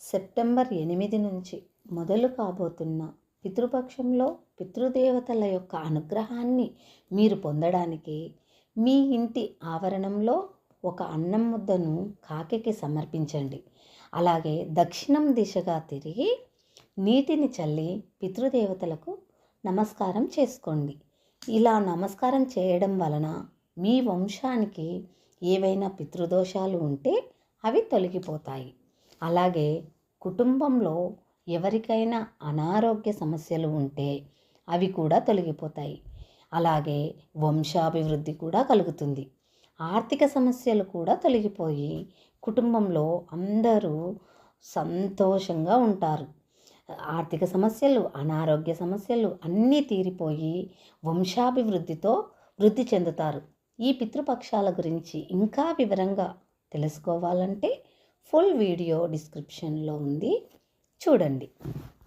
September 8 నుంచి మొదలు కాబోతున్న పితృపక్షంలో పితృదేవతల యొక్క అనుగ్రహాన్ని మీరు పొందడానికి మీ ఇంటి ఆవరణంలో ఒక అన్నం ముద్దను కాకికి సమర్పించండి. అలాగే దక్షిణం దిశగా తిరిగి నీటిని చల్లి పితృదేవతలకు నమస్కారం చేసుకోండి. ఇలా నమస్కారం చేయడం వలన మీ వంశానికి ఏవైనా పితృదోషాలు ఉంటే అవి తొలగిపోతాయి. అలాగే కుటుంబంలో ఎవరికైనా అనారోగ్య సమస్యలు ఉంటే అవి కూడా తొలగిపోతాయి. అలాగే వంశాభివృద్ధి కూడా కలుగుతుంది. ఆర్థిక సమస్యలు కూడా తొలగిపోయి కుటుంబంలో అందరూ సంతోషంగా ఉంటారు. ఆర్థిక సమస్యలు, అనారోగ్య సమస్యలు అన్నీ తీరిపోయి వంశాభివృద్ధితో వృద్ధి చెందుతారు. ఈ పితృపక్షాల గురించి ఇంకా వివరంగా తెలుసుకోవాలంటే ఫుల్ వీడియో డిస్క్రిప్షన్లో ఉంది, చూడండి.